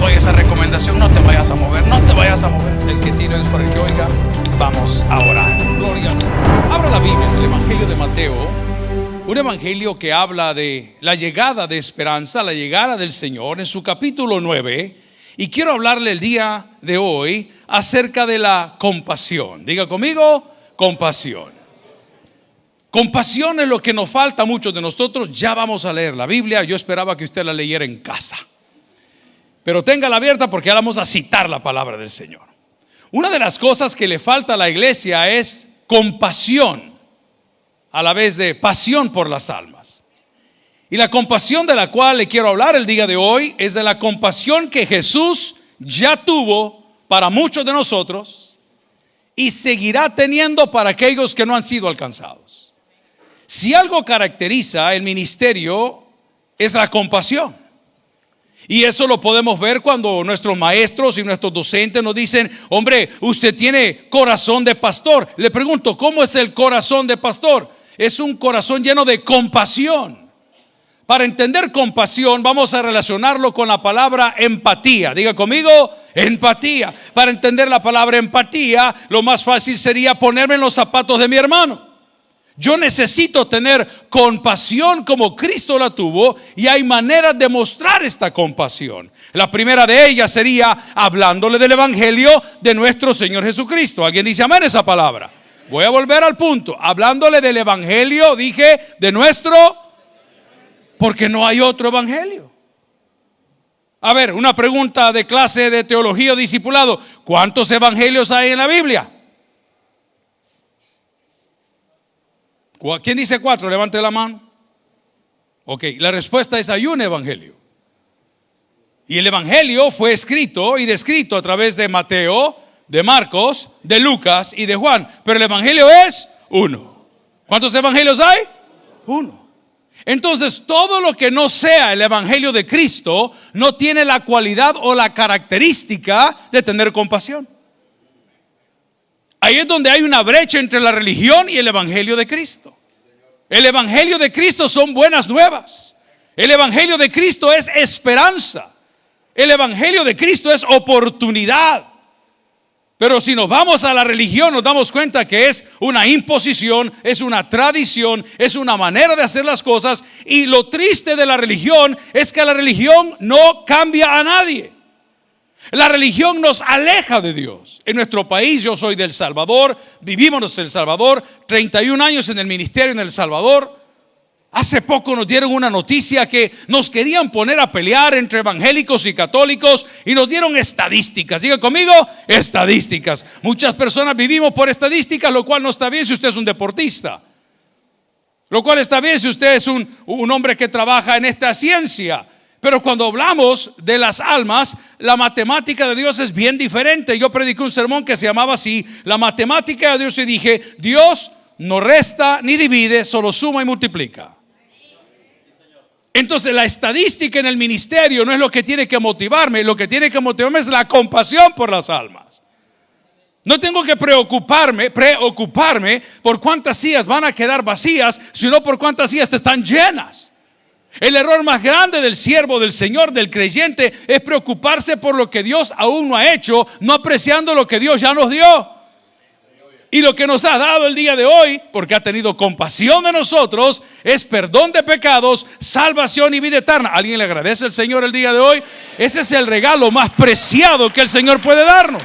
doy esa recomendación, no te vayas a mover, no te vayas a mover. El que tiene es por el que oiga. Vamos a orar. Glorias. Abra la Biblia en el Evangelio de Mateo, un evangelio que habla de la llegada de esperanza, la llegada del Señor, en su capítulo 9. Y quiero hablarle el día de hoy acerca de la compasión. Diga conmigo, compasión. Compasión es lo que nos falta a muchos de nosotros. Ya vamos a leer la Biblia. Yo esperaba que usted la leyera en casa, pero téngala abierta porque ahora vamos a citar la palabra del Señor. Una de las cosas que le falta a la iglesia es compasión, a la vez de pasión por las almas. Y la compasión de la cual le quiero hablar el día de hoy es de la compasión que Jesús ya tuvo para muchos de nosotros y seguirá teniendo para aquellos que no han sido alcanzados. Si algo caracteriza el ministerio es la compasión. Y eso lo podemos ver cuando nuestros maestros y nuestros docentes nos dicen: hombre, usted tiene corazón de pastor. Le pregunto, ¿cómo es el corazón de pastor? Es un corazón lleno de compasión. Para entender compasión vamos a relacionarlo con la palabra empatía. Diga conmigo, empatía. Para entender la palabra empatía, lo más fácil sería ponerme en los zapatos de mi hermano. Yo necesito tener compasión como Cristo la tuvo, y hay maneras de mostrar esta compasión. La primera de ellas sería hablándole del evangelio de nuestro Señor Jesucristo. ¿Alguien dice amén esa palabra? Voy a volver al punto. Hablándole del evangelio, dije, de nuestro, porque no hay otro evangelio. A ver, una pregunta de clase de teología o discipulado: ¿cuántos evangelios hay en la Biblia? ¿Quién dice 4? Levante la mano. Ok, la respuesta es: hay un evangelio. Y el evangelio fue escrito y descrito a través de Mateo, de Marcos, de Lucas y de Juan. Pero el evangelio es uno. ¿Cuántos evangelios hay? Uno. Entonces, todo lo que no sea el evangelio de Cristo no tiene la cualidad o la característica de tener compasión. Ahí es donde hay una brecha entre la religión y el evangelio de Cristo. El evangelio de Cristo son buenas nuevas. El evangelio de Cristo es esperanza. El evangelio de Cristo es oportunidad. Pero si nos vamos a la religión, nos damos cuenta que es una imposición, es una tradición, es una manera de hacer las cosas. Y lo triste de la religión es que la religión no cambia a nadie. La religión nos aleja de Dios. En nuestro país, yo soy de El Salvador, vivimos en El Salvador, 31 años en el ministerio en El Salvador. Hace poco nos dieron una noticia que nos querían poner a pelear entre evangélicos y católicos, y nos dieron estadísticas. Diga conmigo, estadísticas. Muchas personas vivimos por estadísticas, lo cual no está bien si usted es un deportista. Lo cual está bien si usted es un hombre que trabaja en esta ciencia. Pero cuando hablamos de las almas, la matemática de Dios es bien diferente. Yo prediqué un sermón que se llamaba así: la matemática de Dios, y dije: Dios no resta ni divide, solo suma y multiplica. Entonces la estadística en el ministerio no es lo que tiene que motivarme. Lo que tiene que motivarme es la compasión por las almas. No tengo que preocuparme por cuántas sillas van a quedar vacías, sino por cuántas sillas están llenas. El error más grande del siervo del Señor, del creyente, es preocuparse por lo que Dios aún no ha hecho, no apreciando lo que Dios ya nos dio. Y lo que nos ha dado el día de hoy, porque ha tenido compasión de nosotros, es perdón de pecados, salvación y vida eterna. ¿Alguien le agradece al Señor el día de hoy? Ese es el regalo más preciado que el Señor puede darnos.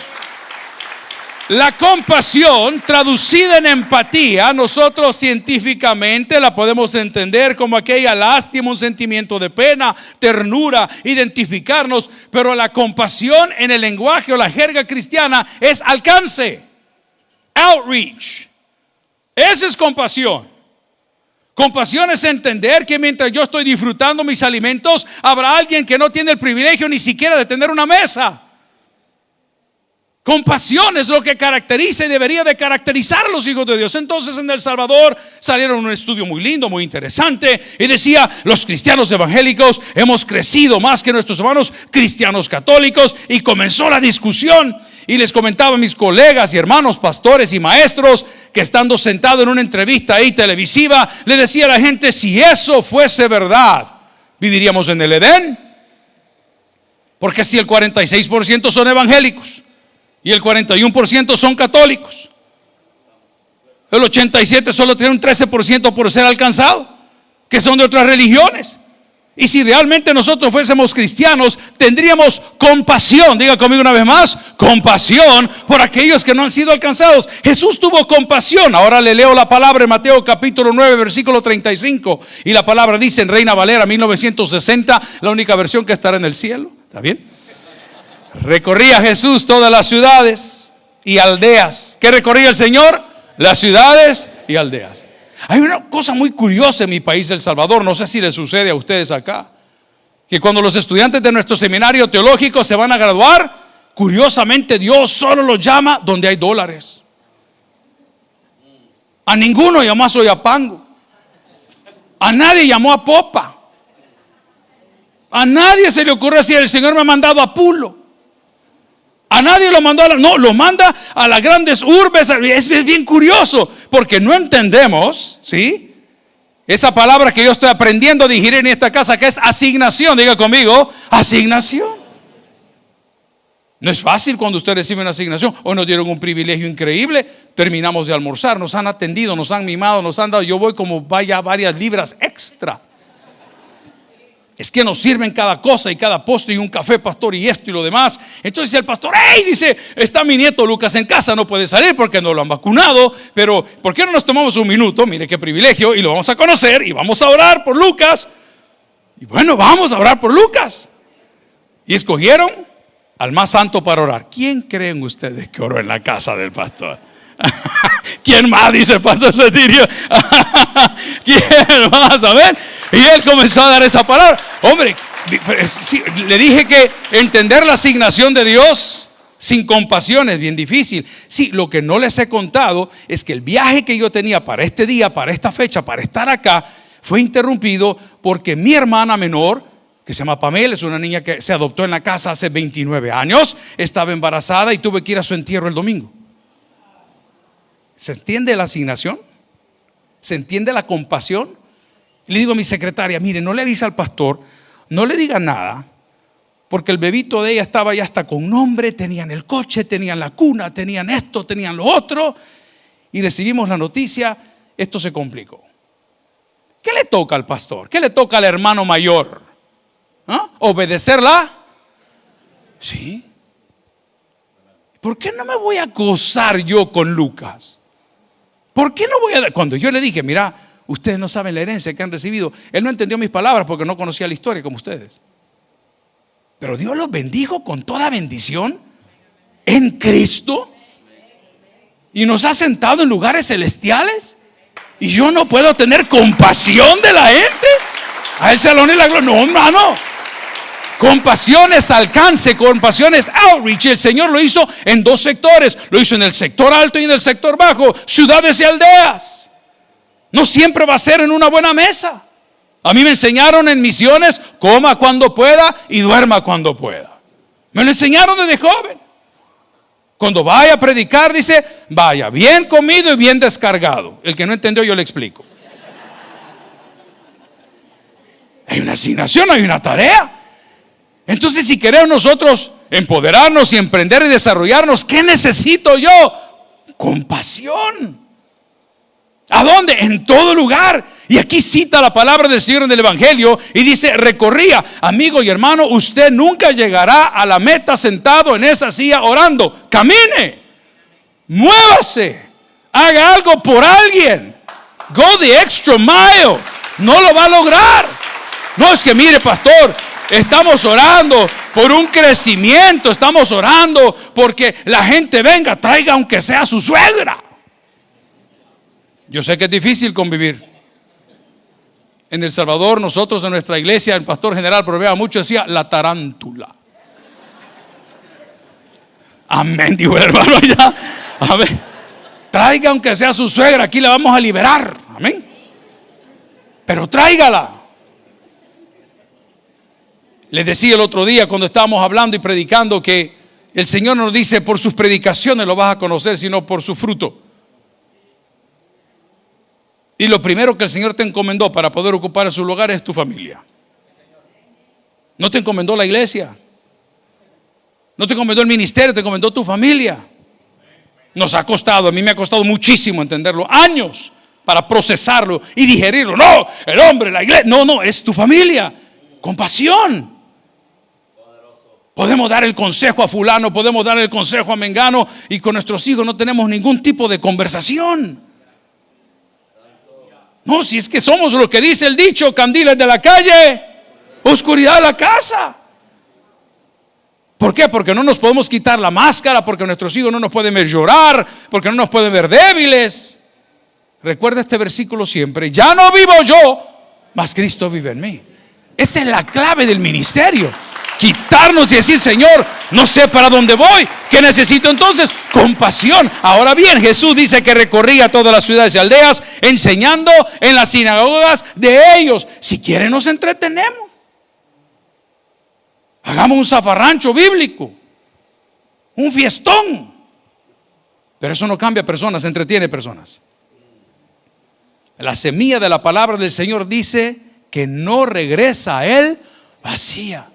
La compasión, traducida en empatía, nosotros científicamente la podemos entender como aquella lástima, un sentimiento de pena, ternura, identificarnos. Pero la compasión en el lenguaje o la jerga cristiana es alcance, outreach. Esa es compasión. Compasión es entender que mientras yo estoy disfrutando mis alimentos, habrá alguien que no tiene el privilegio ni siquiera de tener una mesa. Compasión es lo que caracteriza y debería de caracterizar a los hijos de Dios. Entonces en El Salvador salieron un estudio muy lindo, muy interesante, y decía: los cristianos evangélicos hemos crecido más que nuestros hermanos cristianos católicos. Y comenzó la discusión, y les comentaba a mis colegas y hermanos pastores y maestros que, estando sentado en una entrevista ahí televisiva, le decía a la gente: si eso fuese verdad, ¿viviríamos en el Edén? Porque si el 46% son evangélicos y el 41% son católicos, el 87% solo tiene un 13% por ser alcanzado, que son de otras religiones. Y si realmente nosotros fuésemos cristianos, tendríamos compasión, diga conmigo una vez más, compasión por aquellos que no han sido alcanzados. Jesús tuvo compasión. Ahora le leo la palabra en Mateo capítulo 9, versículo 35. Y la palabra dice en Reina Valera 1960, la única versión que estará en el cielo. ¿Está bien? Recorría Jesús todas las ciudades y aldeas. ¿Qué recorría el Señor? Las ciudades y aldeas. Hay una cosa muy curiosa en mi país, El Salvador, no sé si le sucede a ustedes acá, que cuando los estudiantes de nuestro seminario teológico se van a graduar, curiosamente Dios solo los llama donde hay dólares. A ninguno llamó a Soyapango, a nadie llamó a Popa, a nadie se le ocurre decir el Señor me ha mandado a Pulo. A nadie lo mandó no, lo manda a las grandes urbes. Es bien curioso, porque no entendemos, ¿sí? Esa palabra que yo estoy aprendiendo a digerir en esta casa, que es asignación. Diga conmigo, asignación. No es fácil cuando usted recibe una asignación. Hoy nos dieron un privilegio increíble. Terminamos de almorzar, nos han atendido, nos han mimado, nos han dado. Yo voy como vaya varias libras extra. Es que nos sirven cada cosa y cada postre y un café, pastor, y esto y lo demás. Entonces el pastor, ¡hey! Dice, está mi nieto Lucas en casa, no puede salir porque no lo han vacunado, pero ¿por qué no nos tomamos un minuto? Mire qué privilegio, y lo vamos a conocer y vamos a orar por Lucas. Y bueno, vamos a orar por Lucas. Y escogieron al más santo para orar. ¿Quién creen ustedes que oró en la casa del pastor? ¿Quién más? Dice el pastor Cetirio. ¿Quién más? A ver. Y él comenzó a dar esa palabra. Hombre, sí, le dije que entender la asignación de Dios sin compasión es bien difícil. Sí, lo que no les he contado es que el viaje que yo tenía para este día, para esta fecha, para estar acá, fue interrumpido porque mi hermana menor, que se llama Pamela, es una niña que se adoptó en la casa hace 29 años, estaba embarazada y tuve que ir a su entierro el domingo. ¿Se entiende la asignación? ¿Se entiende la compasión? Le digo a mi secretaria, mire, no le avisa al pastor, no le diga nada, porque el bebito de ella estaba ya hasta con nombre, tenían el coche, tenían la cuna, tenían esto, tenían lo otro, y recibimos la noticia, esto se complicó. ¿Qué le toca al pastor? ¿Qué le toca al hermano mayor? ¿Ah? ¿Obedecerla? Sí. ¿Por qué no me voy a gozar yo con Lucas? ¿Por qué no voy a...? Cuando yo le dije, mira, ustedes no saben la herencia que han recibido. Él no entendió mis palabras porque no conocía la historia como ustedes. Pero Dios los bendijo con toda bendición en Cristo. Y nos ha sentado en lugares celestiales. Y yo no puedo tener compasión de la gente. A Él se la honra y la gloria. No, hermano. Compasión es alcance, compasión es outreach. El Señor lo hizo en dos sectores. Lo hizo en el sector alto y en el sector bajo. Ciudades y aldeas. No siempre va a ser en una buena mesa. A mí me enseñaron en misiones, coma cuando pueda y duerma cuando pueda. Me lo enseñaron desde joven. Cuando vaya a predicar, dice, vaya bien comido y bien descargado. El que no entendió, yo le explico. Hay una asignación, hay una tarea. Entonces, si queremos nosotros empoderarnos y emprender y desarrollarnos, ¿qué necesito yo? Compasión. ¿A dónde? En todo lugar. Y aquí cita la palabra del Señor en el Evangelio y dice, recorría. Amigo y hermano, usted nunca llegará a la meta sentado en esa silla orando. Camine, muévase, haga algo por alguien. Go the extra mile. No lo va a lograr. No, es que mire, pastor, estamos orando por un crecimiento. Estamos orando porque la gente venga, traiga aunque sea su suegra. Yo sé que es difícil convivir. En El Salvador, nosotros en nuestra iglesia, el pastor general proveía mucho, decía la tarántula. Amén, dijo el hermano allá. Amén. Traiga aunque sea su suegra, aquí la vamos a liberar. Amén. Pero tráigala. Les decía el otro día cuando estábamos hablando y predicando que el Señor nos dice, por sus predicaciones lo vas a conocer, sino por su fruto. Y lo primero que el Señor te encomendó para poder ocupar su lugar es tu familia. No te encomendó la iglesia, No te encomendó el ministerio, te encomendó tu familia. Nos ha costado, a mí me ha costado muchísimo entenderlo, años para procesarlo y digerirlo. No, el hombre, la iglesia, no, es tu familia. Compasión. Podemos dar el consejo a fulano, podemos dar el consejo a mengano, y con nuestros hijos no tenemos ningún tipo de conversación. No, si es que somos lo que dice el dicho: candiles de la calle, oscuridad de la casa. ¿Por qué? Porque no nos podemos quitar la máscara, porque nuestros hijos no nos pueden ver llorar, porque no nos pueden ver débiles. Recuerda este versículo siempre: ya no vivo yo, mas Cristo vive en mí. Esa es la clave del ministerio. Quitarnos y decir: Señor, no sé para dónde voy, ¿qué necesito entonces? Compasión. Ahora bien, Jesús dice que recorría todas las ciudades y aldeas enseñando en las sinagogas de ellos. Si quieren, nos entretenemos. Hagamos un zafarrancho bíblico, un fiestón. Pero eso no cambia personas, entretiene personas. La semilla de la palabra del Señor dice que no regresa a Él vacía.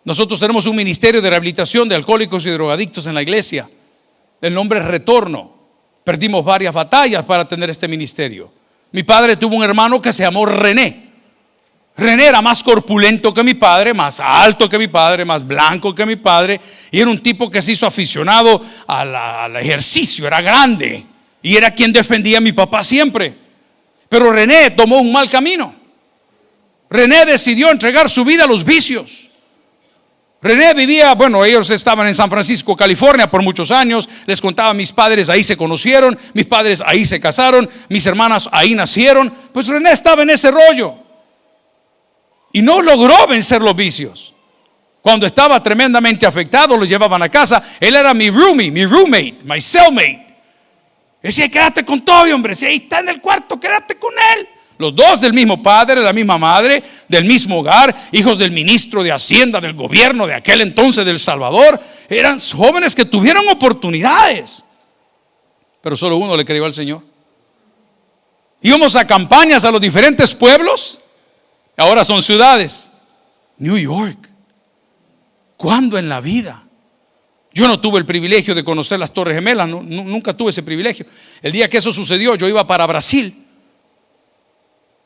Nosotros tenemos un ministerio de rehabilitación de alcohólicos y drogadictos en la iglesia. El nombre es Retorno. Perdimos varias batallas para tener este ministerio. Mi padre tuvo un hermano que se llamó René. René era más corpulento que mi padre, más alto que mi padre, más blanco que mi padre, y era un tipo que se hizo aficionado al ejercicio, era grande, y era quien defendía a mi papá siempre. Pero René tomó un mal camino. René decidió entregar su vida a los vicios. René vivía, ellos estaban en San Francisco, California por muchos años. Les contaba, mis padres ahí se conocieron, mis padres ahí se casaron, mis hermanas ahí nacieron. Pues René estaba en ese rollo y no logró vencer los vicios. Cuando estaba tremendamente afectado, lo llevaban a casa. Él era mi roomie, mi roommate, my cellmate. Decía: quédate con Toby, hombre, si ahí está en el cuarto, quédate con él. Los dos del mismo padre, de la misma madre, del mismo hogar, hijos del ministro de Hacienda, del gobierno de aquel entonces del Salvador. Eran jóvenes que tuvieron oportunidades, pero solo uno le creyó al Señor. Íbamos a campañas a los diferentes pueblos, ahora son ciudades. New York. ¿Cuándo en la vida? Yo no tuve el privilegio de conocer las Torres Gemelas, nunca tuve ese privilegio. El día que eso sucedió, yo iba para Brasil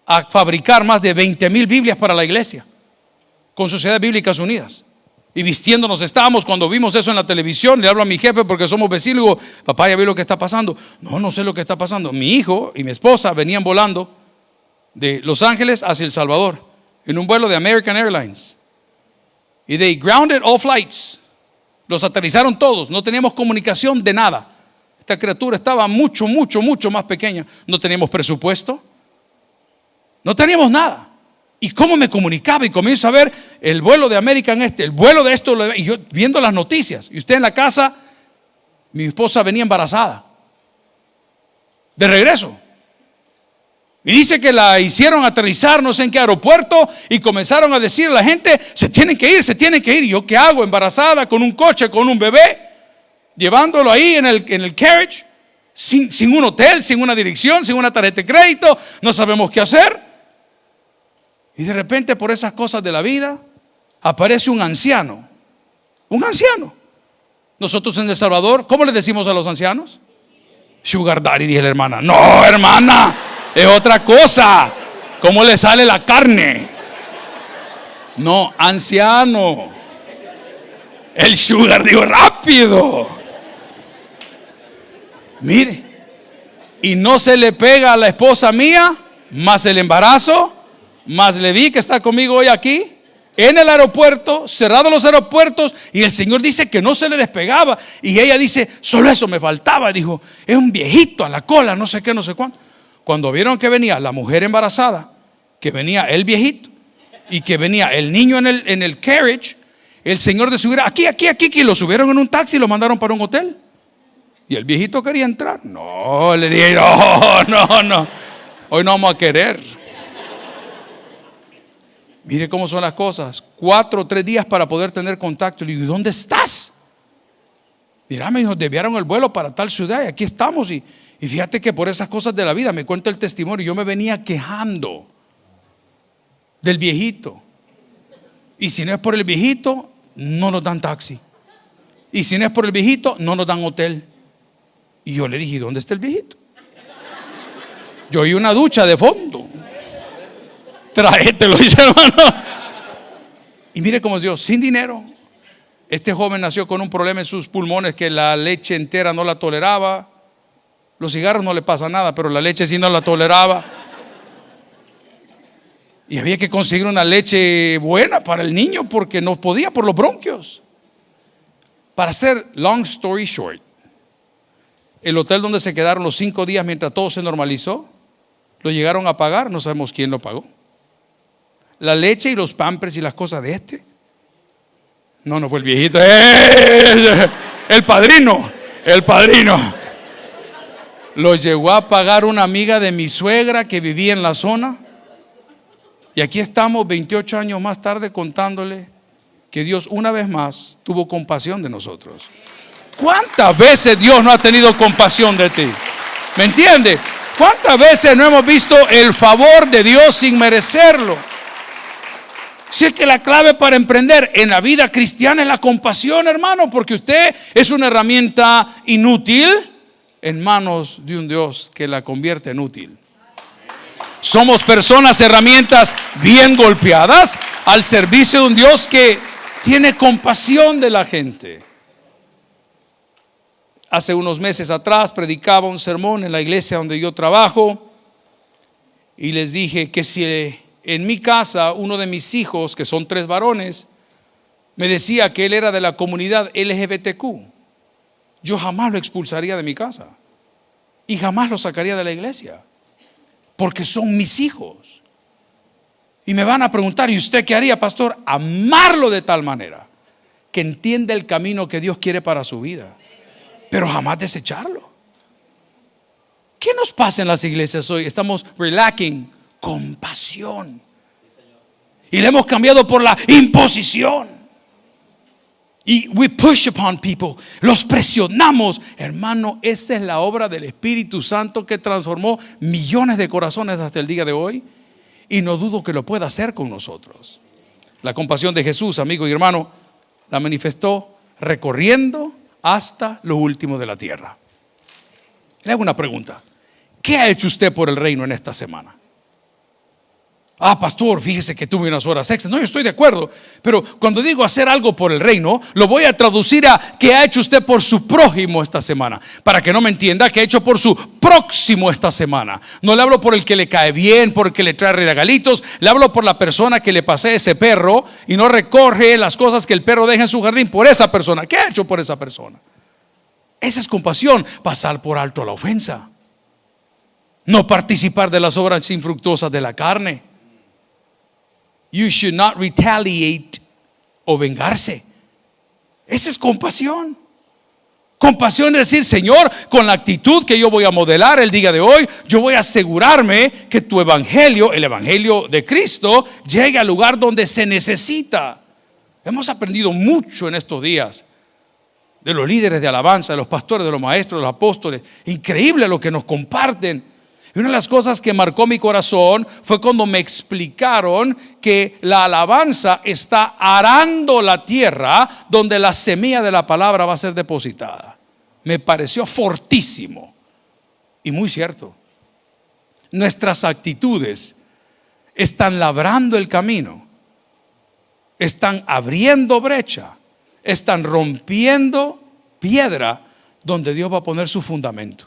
a fabricar más de 20,000 Biblias para la iglesia, con Sociedades Bíblicas Unidas. Y vistiéndonos estábamos. Cuando vimos eso en la televisión, le hablo a mi jefe porque somos vecinos, digo: papá, ¿ya vi lo que está pasando? No sé lo que está pasando. Mi hijo y mi esposa venían volando de Los Ángeles hacia El Salvador en un vuelo de American Airlines, y they grounded all flights. Los aterrizaron todos, no teníamos comunicación de nada. Esta criatura estaba mucho más pequeña. No teníamos presupuesto, no teníamos nada. ¿Y cómo me comunicaba? Y comienzo a ver el vuelo de American el vuelo de esto, y yo viendo las noticias. Y usted en la casa, mi esposa venía embarazada, de regreso. Y dice que la hicieron aterrizar no sé en qué aeropuerto, y comenzaron a decir a la gente: se tienen que ir. ¿Y yo qué hago? Embarazada, con un coche, con un bebé, llevándolo ahí en el carriage, sin un hotel, sin una dirección, sin una tarjeta de crédito. No sabemos qué hacer. Y de repente, por esas cosas de la vida, aparece un anciano. Nosotros en El Salvador, ¿cómo le decimos a los ancianos? Sugar daddy, dije la hermana. No, hermana, es otra cosa. ¿Cómo le sale la carne? No, anciano. El sugar, digo, rápido. Mire, y no se le pega a la esposa mía, más el embarazo, más le vi que está conmigo hoy aquí, en el aeropuerto, cerrados los aeropuertos, y el Señor dice que no se le despegaba. Y ella dice: solo eso me faltaba. Dijo: es un viejito a la cola, no sé qué, no sé cuánto. Cuando vieron que venía la mujer embarazada, que venía el viejito y que venía el niño en el carriage, el Señor de subir aquí, lo subieron en un taxi y lo mandaron para un hotel. Y el viejito quería entrar. No, le dije: no, hoy no vamos a querer. Mire cómo son las cosas. 4 o 3 días para poder tener contacto. Le digo: ¿y dónde estás? Mira, me dijo: desviaron el vuelo para tal ciudad y aquí estamos. Y fíjate que por esas cosas de la vida, me cuenta el testimonio, yo me venía quejando del viejito. Y si no es por el viejito, no nos dan taxi. Y si no es por el viejito, no nos dan hotel. Y yo le dije, ¿dónde está el viejito? Yo oí una ducha de fondo. Tráetelo, dice hermano. Y mire cómo Dios, sin dinero. Este joven nació con un problema en sus pulmones que la leche entera no la toleraba. Los cigarros no le pasa nada, pero la leche sí no la toleraba. Y había que conseguir una leche buena para el niño porque no podía por los bronquios. Para hacer long story short, el hotel donde se quedaron los 5 días mientras todo se normalizó, lo llegaron a pagar, no sabemos quién lo pagó. La leche y los pampers y las cosas de este. No fue el viejito. El padrino. Lo llegó a pagar una amiga de mi suegra que vivía en la zona. Y aquí estamos 28 años más tarde contándole que Dios una vez más tuvo compasión de nosotros. ¿Cuántas veces Dios no ha tenido compasión de ti? ¿Me entiende? ¿Cuántas veces no hemos visto el favor de Dios sin merecerlo? Si es que la clave para emprender en la vida cristiana es la compasión, hermano, porque usted es una herramienta inútil en manos de un Dios que la convierte en útil. Somos personas, herramientas bien golpeadas al servicio de un Dios que tiene compasión de la gente. Hace unos meses atrás predicaba un sermón en la iglesia donde yo trabajo y les dije que si en mi casa uno de mis hijos, que son 3 varones, me decía que él era de la comunidad LGBTQ, yo jamás lo expulsaría de mi casa y jamás lo sacaría de la iglesia, porque son mis hijos. Y me van a preguntar, ¿y usted qué haría, pastor? Amarlo de tal manera que entienda el camino que Dios quiere para su vida, pero jamás desecharlo. ¿Qué nos pasa en las iglesias hoy? Estamos lacking compasión y le hemos cambiado por la imposición. Y we push upon people, los presionamos. Hermano, esta es la obra del Espíritu Santo que transformó millones de corazones hasta el día de hoy, y no dudo que lo pueda hacer con nosotros. La compasión de Jesús, amigo y hermano, la manifestó recorriendo hasta lo último de la tierra. Le hago una pregunta: ¿qué ha hecho usted por el reino en esta semana? Pastor, fíjese que tuve unas horas extras. No, yo estoy de acuerdo, pero cuando digo hacer algo por el reino, lo voy a traducir a ¿qué ha hecho usted por su prójimo esta semana? Para que no me entienda, ¿qué ha hecho por su próximo esta semana? No le hablo por el que le cae bien, por el que le trae regalitos. Le hablo por la persona que le pasea ese perro y no recoge las cosas que el perro deja en su jardín. Por esa persona. ¿Qué ha hecho por esa persona? Esa es compasión. Pasar por alto la ofensa. No participar de las obras infructuosas de la carne. You should not retaliate o vengarse. Esa es compasión. Compasión es decir, Señor, con la actitud que yo voy a modelar el día de hoy, yo voy a asegurarme que tu evangelio, el evangelio de Cristo, llegue al lugar donde se necesita. Hemos aprendido mucho en estos días de los líderes de alabanza, de los pastores, de los maestros, de los apóstoles. Increíble lo que nos comparten. Y una de las cosas que marcó mi corazón fue cuando me explicaron que la alabanza está arando la tierra donde la semilla de la palabra va a ser depositada. Me pareció fortísimo y muy cierto. Nuestras actitudes están labrando el camino, están abriendo brecha, están rompiendo piedra donde Dios va a poner su fundamento.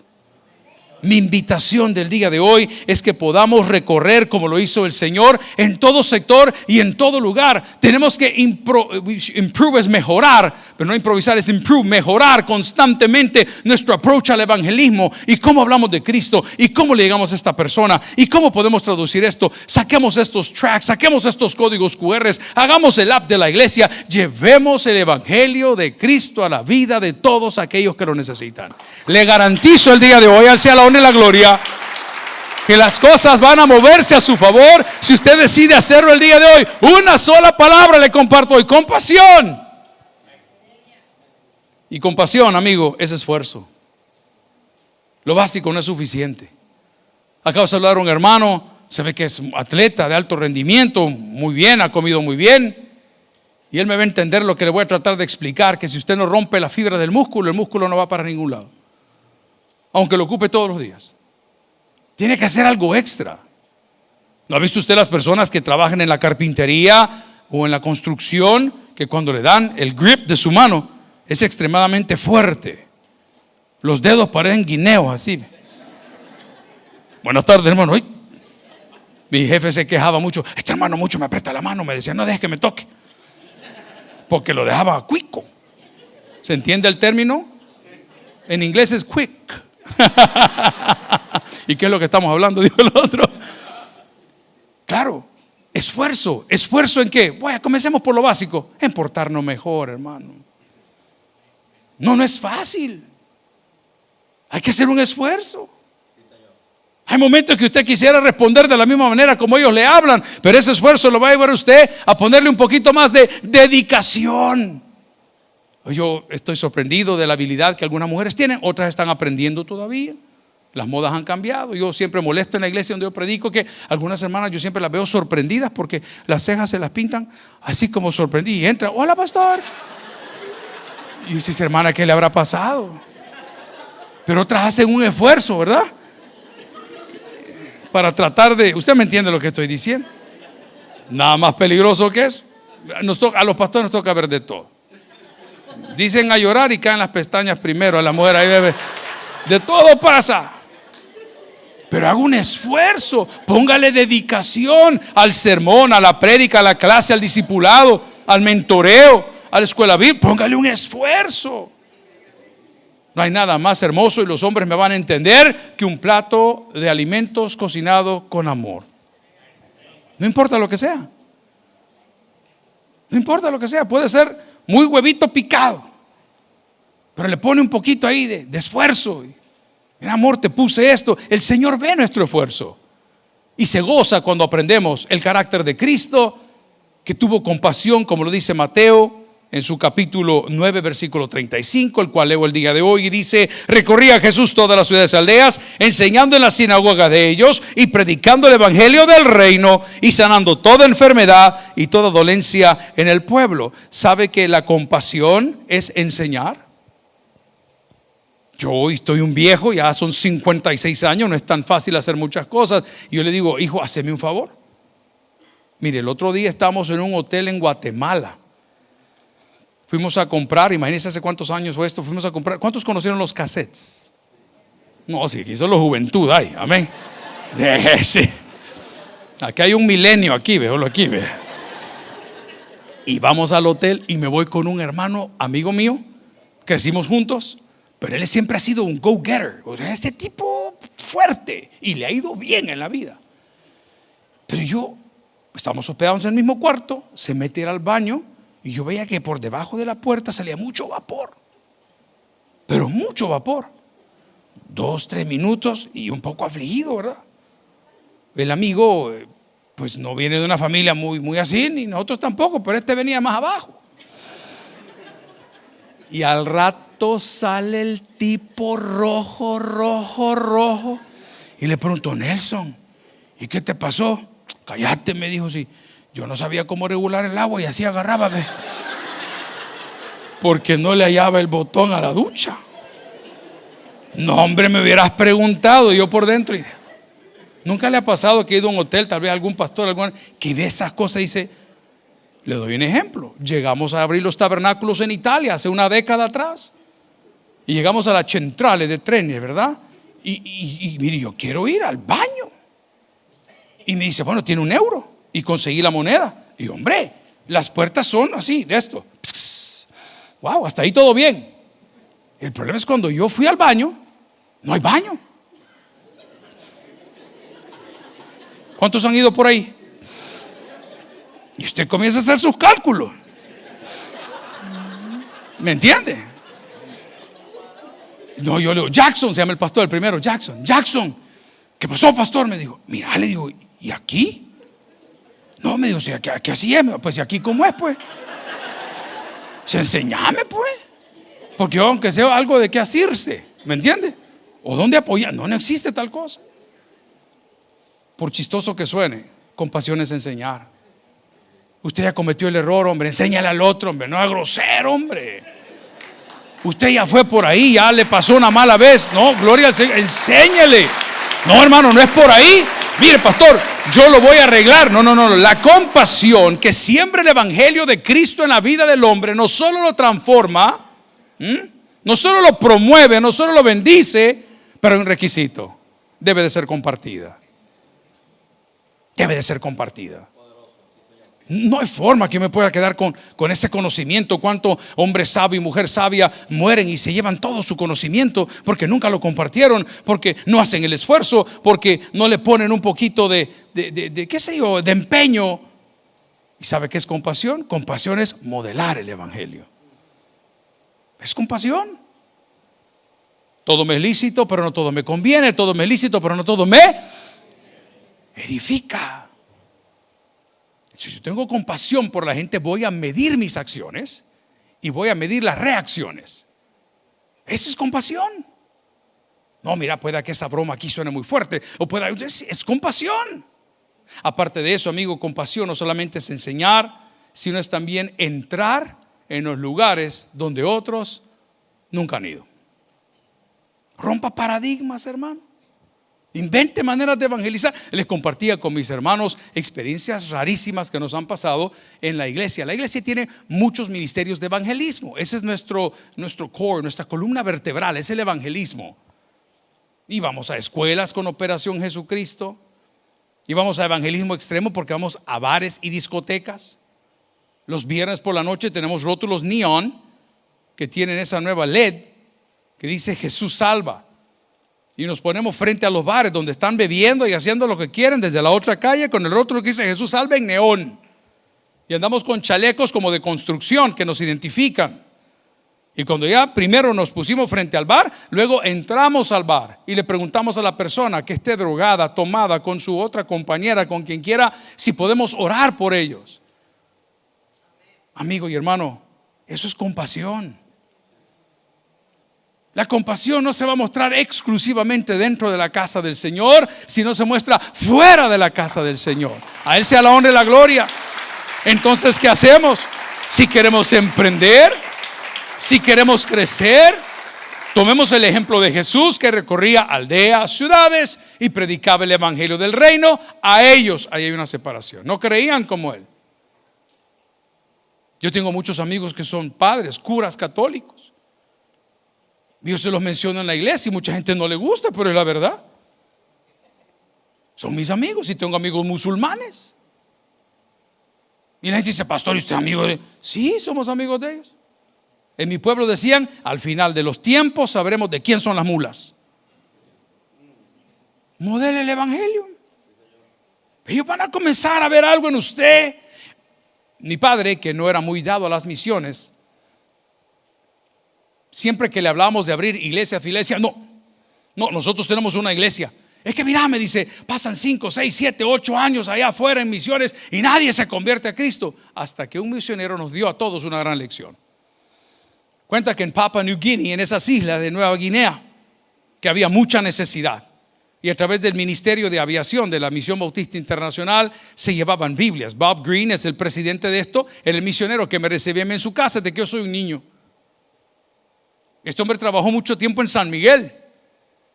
Mi invitación del día de hoy es que podamos recorrer como lo hizo el Señor en todo sector y en todo lugar. Tenemos que improve es mejorar, pero no improvisar, es improve, mejorar constantemente nuestro approach al evangelismo y cómo hablamos de Cristo y cómo le llegamos a esta persona y cómo podemos traducir esto. Saquemos estos tracks, saquemos estos códigos QR, hagamos el app de la iglesia, llevemos el evangelio de Cristo a la vida de todos aquellos que lo necesitan. Le garantizo el día de hoy, al sea la honra y la gloria, que las cosas van a moverse a su favor si usted decide hacerlo el día de hoy. Una sola palabra le comparto hoy: compasión. Y compasión, amigo, es esfuerzo. Lo básico no es suficiente. Acabo de hablar a un hermano, se ve que es atleta de alto rendimiento, muy bien, ha comido muy bien, Y él me va a entender lo que le voy a tratar de explicar, que si usted no rompe la fibra del músculo, el músculo no va para ningún lado, aunque lo ocupe todos los días. Tiene que hacer algo extra. ¿No ha visto usted las personas que trabajan en la carpintería o en la construcción, que cuando le dan el grip de su mano es extremadamente fuerte? Los dedos parecen guineos así. Buenas tardes, hermano. Ay, mi jefe se quejaba mucho. Este hermano mucho me aprieta la mano. Me decía, no deje que me toque, porque lo dejaba cuico. ¿Se entiende el término? En inglés es quick. ¿Y qué es lo que estamos hablando? Dijo el otro. Claro, esfuerzo. ¿Esfuerzo en qué? Bueno, comencemos por lo básico. En portarnos mejor, hermano. No es fácil. Hay que hacer un esfuerzo. Hay momentos que usted quisiera responder de la misma manera como ellos le hablan, pero ese esfuerzo lo va a llevar a usted a ponerle un poquito más de dedicación. Yo estoy sorprendido de la habilidad que algunas mujeres tienen, otras están aprendiendo todavía. Las modas han cambiado. Yo siempre molesto en la iglesia donde yo predico que algunas hermanas yo siempre las veo sorprendidas porque las cejas se las pintan así como sorprendidas. Y entra, hola pastor. Y dices, hermana, ¿qué le habrá pasado? Pero otras hacen un esfuerzo, ¿verdad? Para tratar de, usted me entiende lo que estoy diciendo. Nada más peligroso que eso. A los pastores nos toca ver de todo. Dicen a llorar y caen las pestañas primero. A la mujer ahí bebe. De todo pasa. Pero haga un esfuerzo. Póngale dedicación al sermón, a la prédica, a la clase, al discipulado, al mentoreo, a la escuela bíblica. Póngale un esfuerzo. No hay nada más hermoso, y los hombres me van a entender, que un plato de alimentos cocinado con amor. No importa lo que sea. No importa lo que sea. Puede ser muy huevito picado, pero le pone un poquito ahí de esfuerzo. Mira, amor, te puse esto. El Señor ve nuestro esfuerzo y se goza cuando aprendemos el carácter de Cristo, que tuvo compasión, como lo dice Mateo en su capítulo 9, versículo 35, el cual leo el día de hoy, y dice: recorría Jesús todas las ciudades y aldeas, enseñando en la sinagoga de ellos y predicando el evangelio del reino y sanando toda enfermedad y toda dolencia en el pueblo. ¿Sabe que la compasión es enseñar? Yo hoy estoy un viejo, ya son 56 años, no es tan fácil hacer muchas cosas. Y yo le digo, hijo, haceme un favor. Mire, el otro día estábamos en un hotel en Guatemala. Fuimos a comprar, imagínense hace cuántos años fue esto, fuimos a comprar. ¿Cuántos conocieron los cassettes? No, sí, aquí solo juventud hay, amén. Sí. Aquí hay un milenio, aquí, véalo aquí, ve. Y vamos al hotel y me voy con un hermano, amigo mío, crecimos juntos, pero él siempre ha sido un go-getter, o sea, este tipo fuerte, y le ha ido bien en la vida. Pero yo, estamos hospedados en el mismo cuarto, se mete al baño, y yo veía que por debajo de la puerta salía mucho vapor, pero mucho vapor. 2, 3 minutos y un poco afligido, ¿verdad? El amigo, pues no viene de una familia muy así, ni nosotros tampoco, pero este venía más abajo. Y al rato sale el tipo rojo. Y le pregunto, Nelson, ¿y qué te pasó? Cállate, me dijo, sí. Yo no sabía cómo regular el agua y así agarraba, ¿ve? Porque no le hallaba el botón a la ducha. No, hombre, me hubieras preguntado yo por dentro. ¿Nunca le ha pasado que ha ido a un hotel, tal vez algún pastor, que ve esas cosas y dice? Le doy un ejemplo. Llegamos a abrir los tabernáculos en Italia hace una década atrás. Y llegamos a la centrale de trenes, ¿verdad? Y mire, yo quiero ir al baño. Y me dice, bueno, tiene €1. Y conseguí la moneda. Y hombre, las puertas son así, de esto. Pss, wow, hasta ahí todo bien. El problema es cuando yo fui al baño, no hay baño. ¿Cuántos han ido por ahí? Y usted comienza a hacer sus cálculos. ¿Me entiende? No, yo le digo, Jackson, se llama el pastor, el primero, Jackson, ¿qué pasó, pastor? Me dijo, mira, le digo, ¿y aquí? No, me dijo, si aquí así es. Pues, ¿y aquí cómo es, pues? Se enseñame, pues. Porque yo, aunque sea algo de qué asirse, ¿me entiende? O dónde apoyar, no existe tal cosa. Por chistoso que suene, compasión es enseñar. Usted ya cometió el error, hombre, enséñale al otro, hombre, no es grosero, hombre. Usted ya fue por ahí, ya le pasó una mala vez. No, gloria al Señor, enséñale. No, hermano, no es por ahí. Mire, pastor, yo lo voy a arreglar. No. La compasión que siembra el evangelio de Cristo en la vida del hombre no solo lo transforma, no solo lo promueve, no solo lo bendice, pero hay un requisito: debe de ser compartida. Debe de ser compartida. No hay forma que yo me pueda quedar con ese conocimiento. Cuánto hombre sabio y mujer sabia mueren y se llevan todo su conocimiento porque nunca lo compartieron, porque no hacen el esfuerzo, porque no le ponen un poquito de qué sé yo, de empeño. ¿Y sabe qué es compasión? Compasión es modelar el evangelio. Es compasión. Todo me es lícito, pero no todo me conviene. Todo me es lícito, pero no todo me edifica. Si yo tengo compasión por la gente, voy a medir mis acciones y voy a medir las reacciones. Eso es compasión. No, mira, pueda que esa broma aquí suene muy fuerte, o pueda, es compasión. Aparte de eso, amigo, compasión no solamente es enseñar, sino es también entrar en los lugares donde otros nunca han ido. Rompa paradigmas, hermano. Invente maneras de evangelizar. Les compartía con mis hermanos experiencias rarísimas que nos han pasado en la iglesia. La iglesia tiene muchos ministerios de evangelismo. Ese es nuestro core, nuestra columna vertebral, es el evangelismo. Y vamos a escuelas con Operación Jesucristo. Y vamos a evangelismo extremo porque vamos a bares y discotecas. Los viernes por la noche tenemos rótulos neón que tienen esa nueva LED que dice Jesús salva. Y nos ponemos frente a los bares donde están bebiendo y haciendo lo que quieren desde la otra calle con el rótulo que dice Jesús salva en neón. Y andamos con chalecos como de construcción que nos identifican. Y cuando ya primero nos pusimos frente al bar, luego entramos al bar y le preguntamos a la persona que esté drogada, tomada, con su otra compañera, con quien quiera, si podemos orar por ellos. Amigo y hermano, eso es compasión. La compasión no se va a mostrar exclusivamente dentro de la casa del Señor, sino se muestra fuera de la casa del Señor. A Él sea la honra y la gloria. Entonces, ¿qué hacemos? Si queremos emprender, si queremos crecer, tomemos el ejemplo de Jesús, que recorría aldeas, ciudades y predicaba el evangelio del reino. A ellos ahí hay una separación. No creían como Él. Yo tengo muchos amigos que son padres, curas católicos. Yo se los menciono en la iglesia y mucha gente no le gusta, pero es la verdad. Son mis amigos y tengo amigos musulmanes. Y la gente dice, pastor, ¿y usted es amigo de ellos? Sí, somos amigos de ellos. En mi pueblo decían, al final de los tiempos sabremos de quién son las mulas. Modele el evangelio. Ellos van a comenzar a ver algo en usted. Mi padre, que no era muy dado a las misiones, siempre que le hablábamos de abrir iglesia, filesia, no, nosotros tenemos una iglesia. Es que mira, me dice, pasan 5, 6, 7, 8 años allá afuera en misiones y nadie se convierte a Cristo. Hasta que un misionero nos dio a todos una gran lección. Cuenta que en Papua New Guinea, en esas islas de Nueva Guinea, que había mucha necesidad. Y a través del Ministerio de Aviación de la Misión Bautista Internacional se llevaban Biblias. Bob Green es el presidente de esto, era el misionero que me recibía en su casa desde que yo soy un niño. Este hombre trabajó mucho tiempo en San Miguel.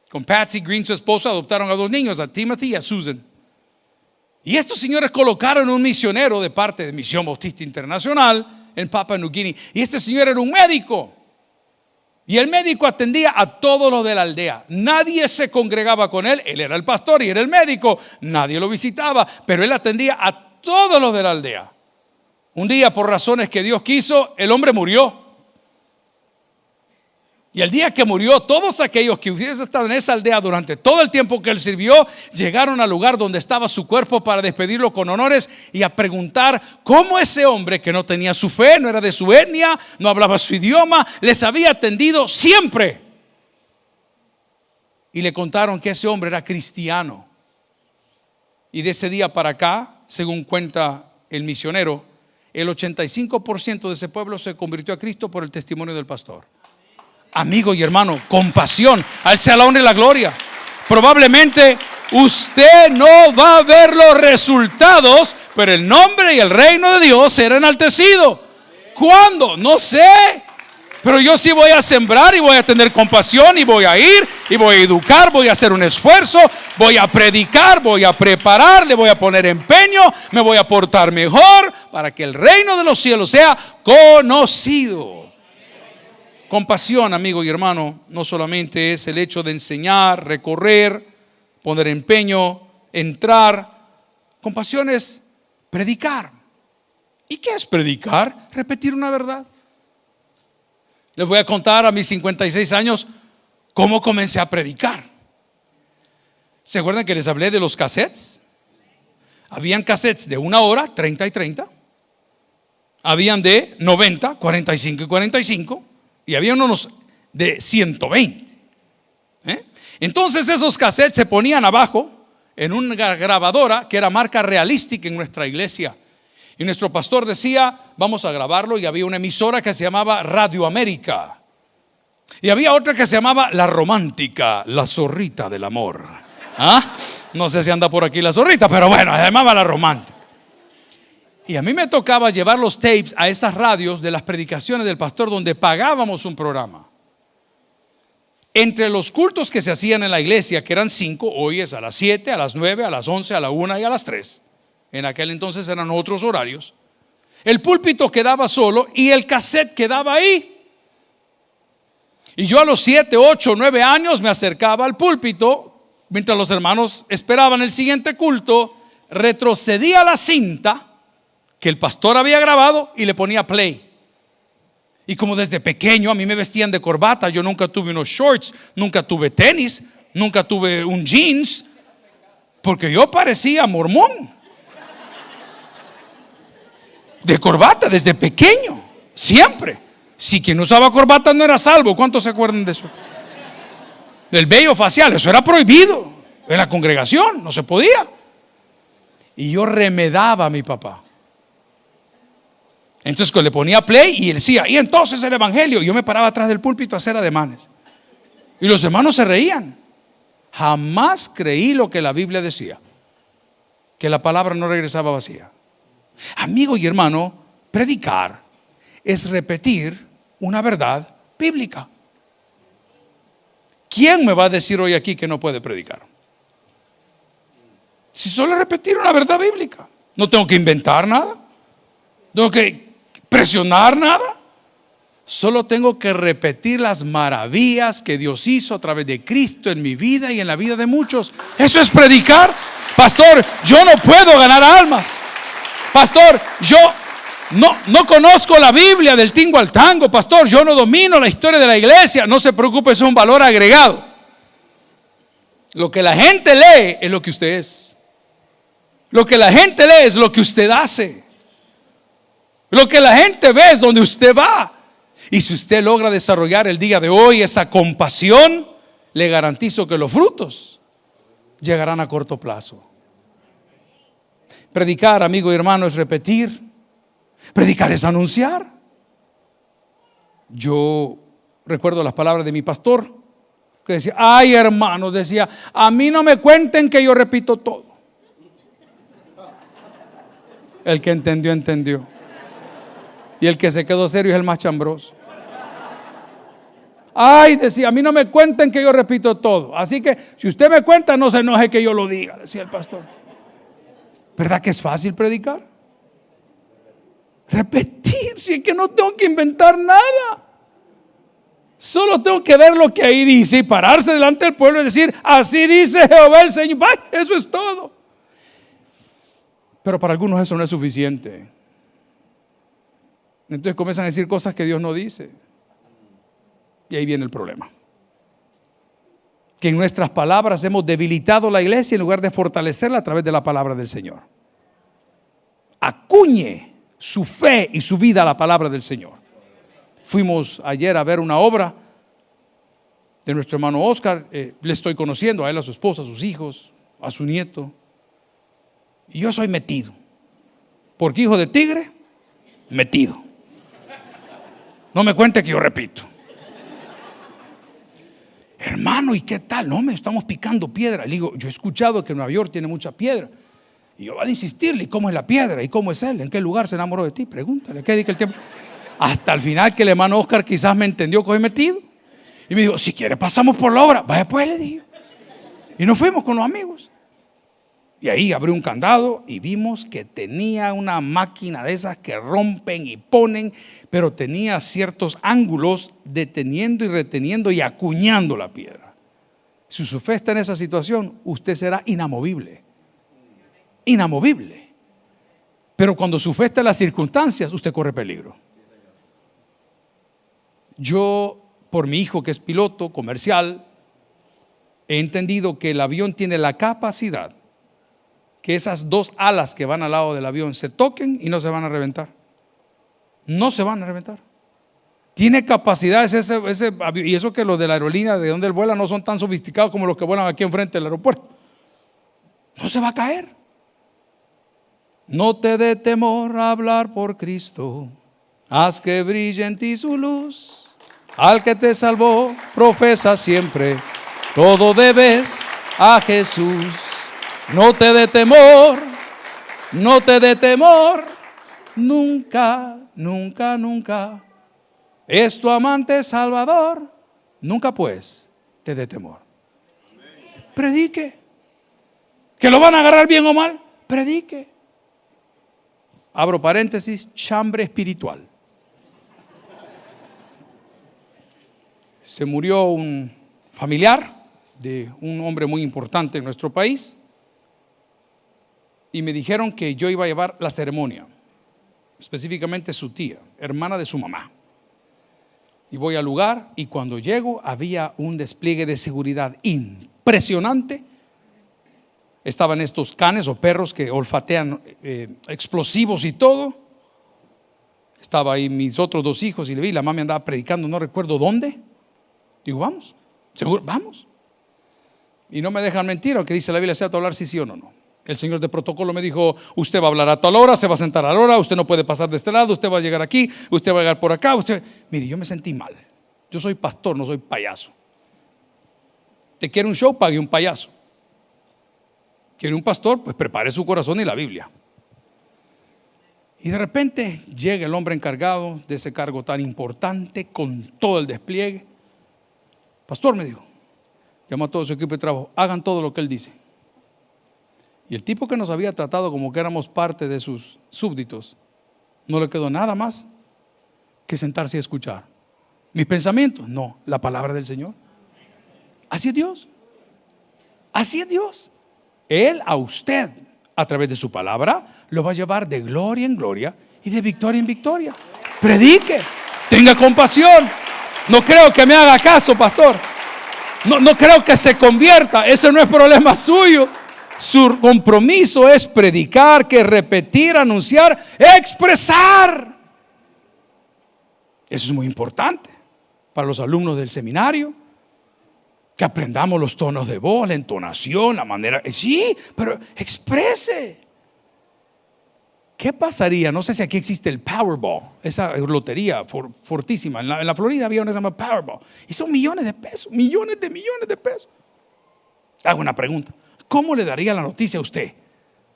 Con Patsy Green, su esposa, adoptaron a 2 niños, a Timothy y a Susan. Y estos señores colocaron un misionero de parte de Misión Bautista Internacional en Papua New Guinea. Y este señor era un médico. Y el médico atendía a todos los de la aldea. Nadie se congregaba con él. Él era el pastor y era el médico. Nadie lo visitaba, pero él atendía a todos los de la aldea. Un día, por razones que Dios quiso, el hombre murió. Y el día que murió, todos aquellos que hubiesen estado en esa aldea durante todo el tiempo que él sirvió, llegaron al lugar donde estaba su cuerpo para despedirlo con honores y a preguntar cómo ese hombre que no tenía su fe, no era de su etnia, no hablaba su idioma, les había atendido siempre. Y le contaron que ese hombre era cristiano. Y de ese día para acá, según cuenta el misionero, el 85% de ese pueblo se convirtió a Cristo por el testimonio del pastor. Amigo y hermano, compasión, a Él sea la honra y la gloria. Probablemente Usted no va a ver los resultados, pero el nombre y el reino de Dios será enaltecido. ¿Cuándo? No sé. Pero yo sí voy a sembrar y voy a tener compasión y voy a ir y voy a educar, voy a hacer un esfuerzo, voy a predicar, voy a preparar, le voy a poner empeño, me voy a portar mejor para que el reino de los cielos sea conocido. Compasión, amigo y hermano, no solamente es el hecho de enseñar, recorrer, poner empeño, entrar. Compasión es predicar. ¿Y qué es predicar? Repetir una verdad. Les voy a contar a mis 56 años cómo comencé a predicar. ¿Se acuerdan que les hablé de los cassettes? Habían cassettes de 1 hora, 30 y 30. Habían de 90, 45 y 45. Y había unos de 120. Entonces esos cassettes se ponían abajo en una grabadora que era marca Realística en nuestra iglesia. Y nuestro pastor decía, vamos a grabarlo, y había una emisora que se llamaba Radio América. Y había otra que se llamaba La Romántica, la zorrita del amor. No sé si anda por aquí la zorrita, pero bueno, se llamaba La Romántica. Y a mí me tocaba llevar los tapes a esas radios de las predicaciones del pastor donde pagábamos un programa. Entre los cultos que se hacían en la iglesia, que eran 5, hoy es a las 7, a las 9, a las 11, a la 1 y a las 3. En aquel entonces eran otros horarios. El púlpito quedaba solo y el cassette quedaba ahí. Y yo a los 7, 8, 9 años me acercaba al púlpito mientras los hermanos esperaban el siguiente culto, retrocedía la cinta que el pastor había grabado y le ponía play. Y como desde pequeño a mí me vestían de corbata, yo nunca tuve unos shorts, nunca tuve tenis, nunca tuve un jeans, porque yo parecía mormón. De corbata desde pequeño, siempre. Si quien usaba corbata no era salvo, ¿cuántos se acuerdan de eso? Del vello facial, eso era prohibido en la congregación, no se podía. Y yo remedaba a mi papá. Entonces le ponía play y él decía, y entonces el evangelio. Yo me paraba atrás del púlpito a hacer ademanes. Y los hermanos se reían. Jamás creí lo que la Biblia decía, que la palabra no regresaba vacía. Amigo y hermano, predicar es repetir una verdad bíblica. ¿Quién me va a decir hoy aquí que no puede predicar? Si solo es repetir una verdad bíblica, no tengo que inventar nada, no tengo que presionar nada, solo tengo que repetir las maravillas que Dios hizo a través de Cristo en mi vida y en la vida de muchos. Eso es predicar. Pastor, yo no puedo ganar almas. Pastor, yo no conozco la Biblia del tingo al tango. Pastor, yo no domino la historia de la iglesia. No se preocupe, es un valor agregado. Lo que la gente lee es lo que usted es. Lo que la gente lee es lo que usted hace. Lo que la gente ve es donde usted va. Y si usted logra desarrollar el día de hoy esa compasión, le garantizo que los frutos llegarán a corto plazo. Predicar, amigo y hermano, es repetir. Predicar es anunciar. Yo recuerdo las palabras de mi pastor, que decía, ay hermano, decía, a mí no me cuenten que yo repito todo. El que entendió, entendió. Y el que se quedó serio es el más chambroso. Ay, decía, a mí no me cuenten que yo repito todo. Así que si usted me cuenta, no se enoje que yo lo diga, decía el pastor. ¿Verdad que es fácil predicar? Repetir, si es que no tengo que inventar nada. Solo tengo que ver lo que ahí dice y pararse delante del pueblo y decir, así dice Jehová el Señor. ¡Ay! Eso es todo. Pero para algunos eso no es suficiente. Entonces comienzan a decir cosas que Dios no dice. Y ahí viene el problema. Que en nuestras palabras hemos debilitado la iglesia en lugar de fortalecerla a través de la palabra del Señor. Acuñe su fe y su vida a la palabra del Señor. Fuimos ayer a ver una obra de nuestro hermano Oscar. Le estoy conociendo a él, a su esposa, a sus hijos, a su nieto. Y yo soy metido. Porque hijo de tigre, metido. No me cuente que yo repito. hermano, ¿y qué tal? No, me estamos picando piedra. Le digo, yo he escuchado que Nueva York tiene mucha piedra. Y yo voy a insistirle, ¿y cómo es la piedra? ¿Y cómo es él? ¿En qué lugar se enamoró de ti? Pregúntale, ¿qué dedica el tiempo? Hasta el final que el hermano Oscar quizás me entendió que he metido. Y me dijo, si quiere pasamos por la obra. Vaya pues, le dije. Y nos fuimos con los amigos. Y ahí abrió un candado y vimos que tenía una máquina de esas que rompen y ponen, pero tenía ciertos ángulos deteniendo y reteniendo y acuñando la piedra. Si su fe está en esa situación, usted será inamovible. Inamovible. Pero cuando su fe está en las circunstancias, usted corre peligro. Yo, por mi hijo que es piloto comercial, he entendido que el avión tiene la capacidad que esas dos alas que van al lado del avión se toquen y no se van a reventar. No se van a reventar. Tiene capacidades ese avión, y eso que los de la aerolínea de donde él vuela no son tan sofisticados como los que vuelan aquí enfrente del aeropuerto. No se va a caer. No te dé temor a hablar por Cristo, haz que brille en ti su luz. Al que te salvó, profesa siempre, todo debes a Jesús. No te dé temor, no te dé temor, nunca, nunca, nunca. Es tu amante Salvador, nunca pues te dé temor. Predique. ¿Que lo van a agarrar bien o mal? Predique. Abro paréntesis, chambre espiritual. Se murió un familiar de un hombre muy importante en nuestro país y me dijeron que yo iba a llevar la ceremonia, específicamente su tía, hermana de su mamá. Y voy al lugar y cuando llego había un despliegue de seguridad impresionante. Estaban estos canes o perros que olfatean explosivos y todo. Estaba ahí mis otros dos hijos y le vi, la mamá andaba predicando, no recuerdo dónde. Digo, vamos, seguro, vamos. Y no me dejan mentir, aunque dice la Biblia, sea hablar sí o no. El señor de protocolo me dijo, usted va a hablar a tal hora, se va a sentar a la hora, usted no puede pasar de este lado, usted va a llegar aquí, usted va a llegar por acá. Mire, yo me sentí mal. Yo soy pastor, no soy payaso. ¿Te quiere un show? Pague un payaso. ¿Quiere un pastor? Pues prepare su corazón y la Biblia. Y de repente llega el hombre encargado de ese cargo tan importante con todo el despliegue. Pastor, me dijo, llama a todo su equipo de trabajo, hagan todo lo que él dice. Y el tipo que nos había tratado como que éramos parte de sus súbditos, no le quedó nada más que sentarse y escuchar. ¿Mis pensamientos? No, la palabra del Señor. Así es Dios. Así es Dios. Él a usted, a través de su palabra, lo va a llevar de gloria en gloria y de victoria en victoria. Predique, tenga compasión. No creo que me haga caso, pastor. No creo que se convierta. Ese no es problema suyo. Su compromiso es predicar, que repetir, anunciar, expresar. Eso es muy importante para los alumnos del seminario. Que aprendamos los tonos de voz, la entonación, la manera. Sí, pero exprese. ¿Qué pasaría? No sé si aquí existe el Powerball, esa lotería fortísima. En la Florida había una que se llama Powerball. Y son millones de pesos, millones de pesos. Hago una pregunta. ¿Cómo le daría la noticia a usted,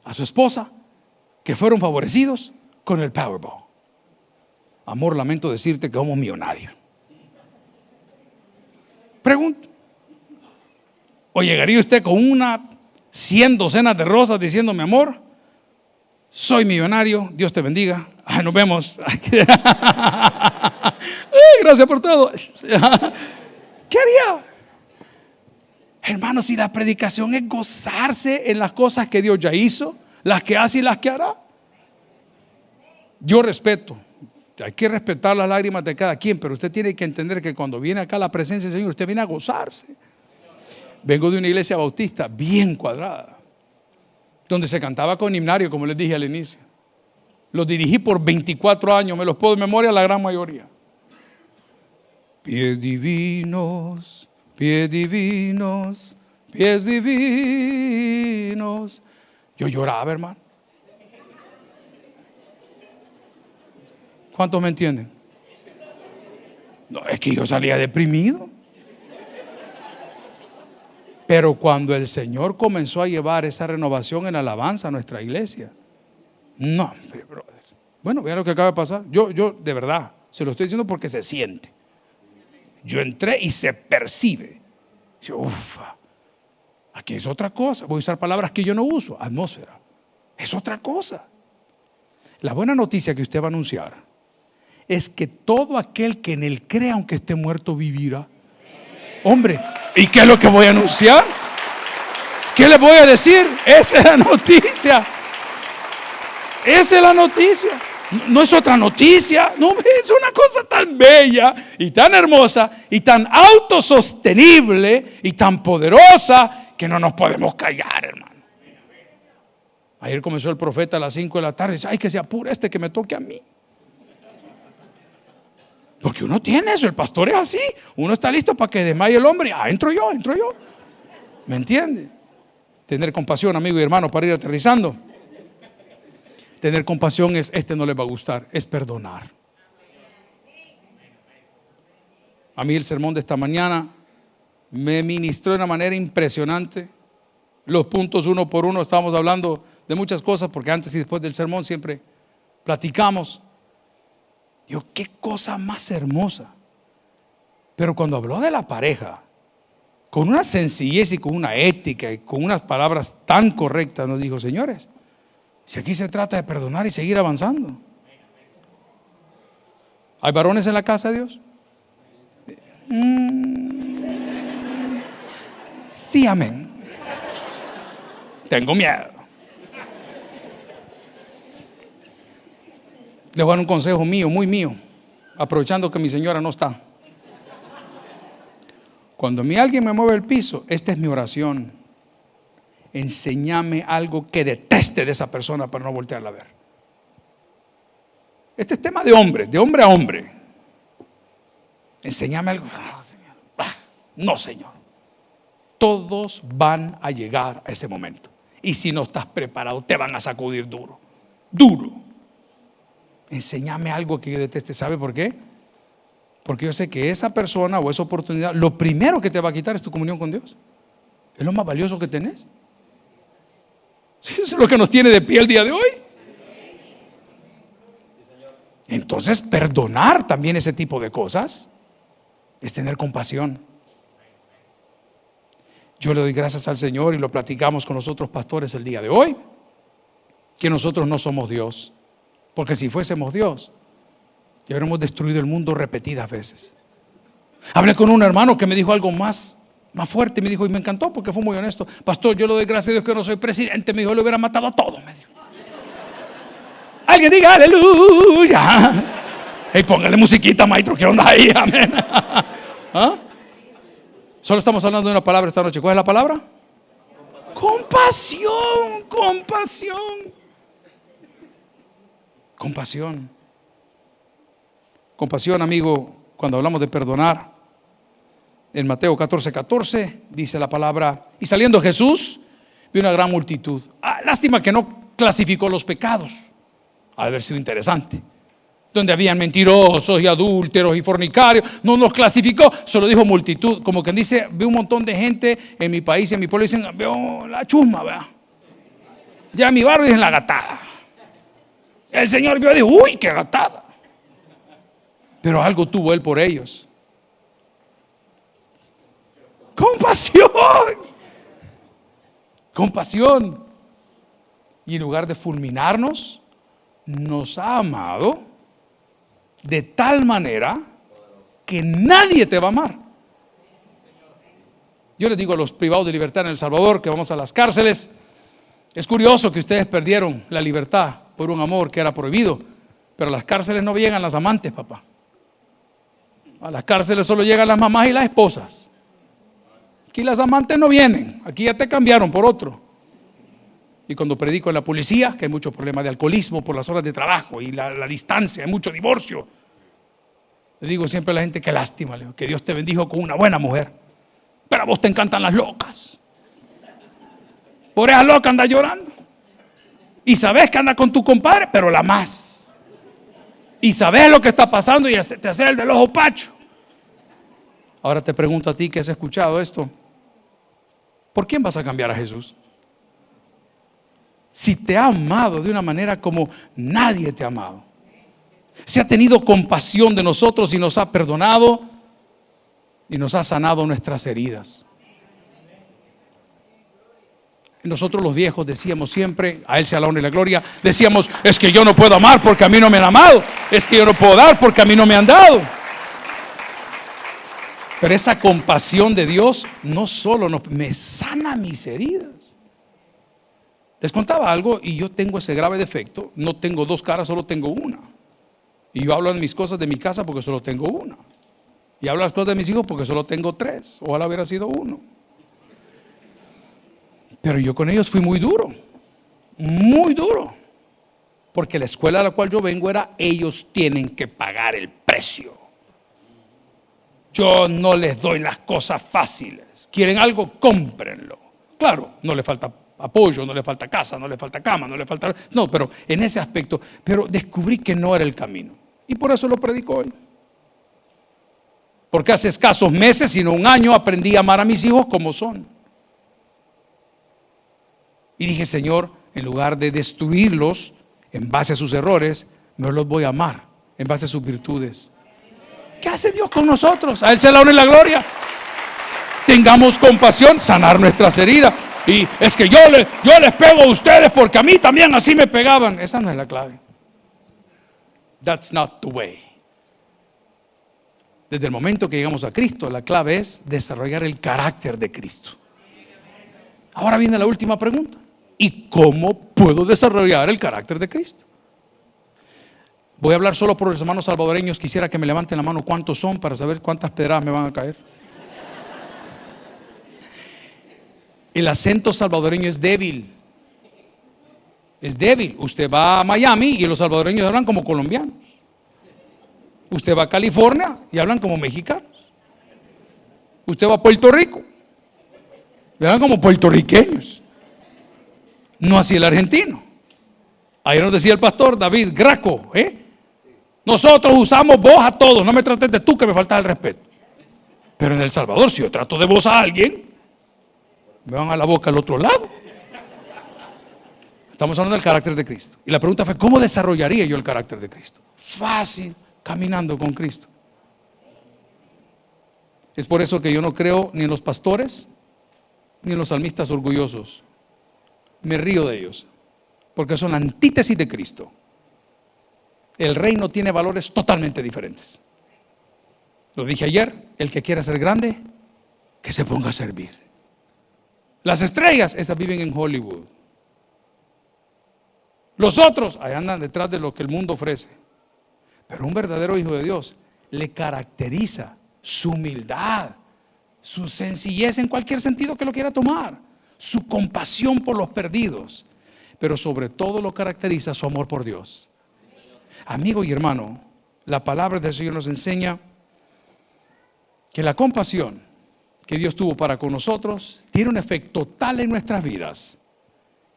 a su esposa, que fueron favorecidos con el Powerball? Amor, lamento decirte que somos millonarios. Pregunto. ¿O llegaría usted con 100 docenas de rosas diciendo, mi amor, soy millonario, Dios te bendiga, nos vemos? Gracias por todo. ¿Qué haría? Hermanos, si la predicación es gozarse en las cosas que Dios ya hizo, las que hace y las que hará. Yo respeto, hay que respetar las lágrimas de cada quien, pero usted tiene que entender que cuando viene acá la presencia del Señor, usted viene a gozarse. Vengo de una iglesia bautista bien cuadrada, donde se cantaba con himnario, como les dije al inicio. Los dirigí por 24 años, me los puedo de memoria la gran mayoría. Pies divinos, pies divinos, pies divinos. Yo lloraba, hermano. ¿Cuántos me entienden? No, es que yo salía deprimido. Pero cuando el Señor comenzó a llevar esa renovación en alabanza a nuestra iglesia, no, hombre, brother. Bueno, vean lo que acaba de pasar. Yo de verdad, se lo estoy diciendo porque se siente. Yo entré y se percibe. Ufa, aquí es otra cosa. Voy a usar palabras que yo no uso. Atmósfera. Es otra cosa. La buena noticia que usted va a anunciar es que todo aquel que en él crea, aunque esté muerto, vivirá. Hombre, ¿y qué es lo que voy a anunciar? ¿Qué le voy a decir? Esa es la noticia. Esa es la noticia. No es otra noticia. No, es una cosa tan bella y tan hermosa y tan autosostenible y tan poderosa que no nos podemos callar, hermano. Ayer comenzó el profeta a las 5 de la tarde. Dice, ay, que se apure que me toque a mí. Porque uno tiene eso, el pastor es así. Uno está listo para que desmaye el hombre. Ah, entro yo. ¿Me entiende? Tener compasión, amigo y hermano, para ir aterrizando. Tener compasión es, no les va a gustar, es perdonar. A mí el sermón de esta mañana me ministró de una manera impresionante. Los puntos uno por uno, estábamos hablando de muchas cosas, porque antes y después del sermón siempre platicamos. Digo, qué cosa más hermosa. Pero cuando habló de la pareja, con una sencillez y con una ética y con unas palabras tan correctas, nos dijo, señores, si aquí se trata de perdonar y seguir avanzando. ¿Hay varones en la casa de Dios? Sí, amén. Tengo miedo. Les voy a dar un consejo mío, muy mío, aprovechando que mi señora no está. Cuando a mí alguien me mueve el piso, esta es mi oración. Enséñame algo que deteste de esa persona para no voltearla a ver. Este es tema de hombre a hombre. Enséñame algo. No, Señor. Todos van a llegar a ese momento. Y si no estás preparado, te van a sacudir duro. Duro. Enséñame algo que yo deteste. ¿Sabe por qué? Porque yo sé que esa persona o esa oportunidad, lo primero que te va a quitar es tu comunión con Dios. Es lo más valioso que tenés. Eso es lo que nos tiene de pie el día de hoy. Entonces, perdonar también ese tipo de cosas es tener compasión. Yo le doy gracias al Señor y lo platicamos con los otros pastores el día de hoy, que nosotros no somos Dios. Porque si fuésemos Dios, ya hubiéramos destruido el mundo repetidas veces. Hablé con un hermano que me dijo algo más fuerte, me dijo, y me encantó porque fue muy honesto. Pastor, yo le doy gracias a Dios que no soy presidente. Me dijo, le hubiera matado a todos, me dijo. Alguien diga aleluya. Hey, póngale musiquita, maestro, ¿qué onda ahí? Amén. ¿Ah? Solo estamos hablando de una palabra esta noche. ¿Cuál es la palabra? Compasión, compasión. Compasión. Compasión, amigo, cuando hablamos de perdonar. En Mateo 14:14 dice la palabra, y saliendo Jesús, vio una gran multitud. Lástima que no clasificó los pecados. Ha de haber sido interesante. Donde habían mentirosos y adúlteros y fornicarios, no los clasificó, solo dijo multitud. Como quien dice, veo un montón de gente en mi país, en mi pueblo, dicen, veo la chusma, ¿verdad? Ya en mi barrio dicen la gatada. El Señor vio y dijo, uy, qué gatada. Pero algo tuvo Él por ellos. Compasión. Compasión. Y en lugar de fulminarnos, nos ha amado de tal manera que nadie te va a amar. Yo les digo a los privados de libertad en El Salvador que vamos a las cárceles, es curioso que ustedes perdieron la libertad por un amor que era prohibido, pero a las cárceles no llegan las amantes, papá. A las cárceles solo llegan las mamás y las esposas. Aquí las amantes no vienen, aquí ya te cambiaron por otro. Y cuando predico en la policía, que hay muchos problemas de alcoholismo por las horas de trabajo y la distancia, hay mucho divorcio, le digo siempre a la gente, qué lástima, que Dios te bendijo con una buena mujer, pero a vos te encantan las locas. Por esa loca anda llorando. Y sabes que anda con tu compadre, pero la más. Y sabes lo que está pasando y te hace el del ojo pacho. Ahora te pregunto a ti que has escuchado esto. ¿Por quién vas a cambiar a Jesús? Si te ha amado de una manera como nadie te ha amado. Si ha tenido compasión de nosotros y nos ha perdonado y nos ha sanado nuestras heridas. Nosotros los viejos decíamos siempre, a Él sea la honra y la gloria, decíamos, es que yo no puedo amar porque a mí no me han amado. Es que yo no puedo dar porque a mí no me han dado. Pero esa compasión de Dios no solo me sana mis heridas. Les contaba algo y yo tengo ese grave defecto. No tengo dos caras, solo tengo una. Y yo hablo de mis cosas de mi casa porque solo tengo una. Y hablo de las cosas de mis hijos porque solo tengo tres. Ojalá hubiera sido uno. Pero yo con ellos fui muy duro. Muy duro. Porque la escuela a la cual yo vengo era, ellos tienen que pagar el precio. Yo no les doy las cosas fáciles. Quieren algo, cómprenlo. Claro, no le falta apoyo, no le falta casa, no le falta cama, no le falta... No, pero en ese aspecto, pero descubrí que no era el camino. Y por eso lo predico hoy. Porque hace escasos meses, sino un año, aprendí a amar a mis hijos como son. Y dije, Señor, en lugar de destruirlos en base a sus errores, mejor los voy a amar en base a sus virtudes. ¿Qué hace Dios con nosotros? A Él sea la honra y la gloria. Tengamos compasión, sanar nuestras heridas. Y es que yo les pego a ustedes porque a mí también así me pegaban. Esa no es la clave. That's not the way. Desde el momento que llegamos a Cristo, la clave es desarrollar el carácter de Cristo. Ahora viene la última pregunta. ¿Y cómo puedo desarrollar el carácter de Cristo? Voy a hablar solo por los hermanos salvadoreños. Quisiera que me levanten la mano cuántos son para saber cuántas pedradas me van a caer. El acento salvadoreño es débil. Es débil. Usted va a Miami y los salvadoreños hablan como colombianos. Usted va a California y hablan como mexicanos. Usted va a Puerto Rico y hablan como puertorriqueños. No así el argentino. Ayer nos decía el pastor David Graco, nosotros usamos vos a todos, no me trates de tú que me falta el respeto. Pero en El Salvador, si yo trato de vos a alguien, me van a la boca al otro lado. Estamos hablando del carácter de Cristo. Y la pregunta fue, ¿cómo desarrollaría yo el carácter de Cristo? Fácil, caminando con Cristo. Es por eso que yo no creo ni en los pastores, ni en los salmistas orgullosos. Me río de ellos, porque son la antítesis de Cristo. El reino tiene valores totalmente diferentes. Lo dije ayer, el que quiera ser grande, que se ponga a servir. Las estrellas, esas viven en Hollywood. Los otros, ahí andan detrás de lo que el mundo ofrece. Pero un verdadero hijo de Dios le caracteriza su humildad, su sencillez en cualquier sentido que lo quiera tomar, su compasión por los perdidos, pero sobre todo lo caracteriza su amor por Dios. Amigo y hermano, la palabra del Señor nos enseña que la compasión que Dios tuvo para con nosotros tiene un efecto tal en nuestras vidas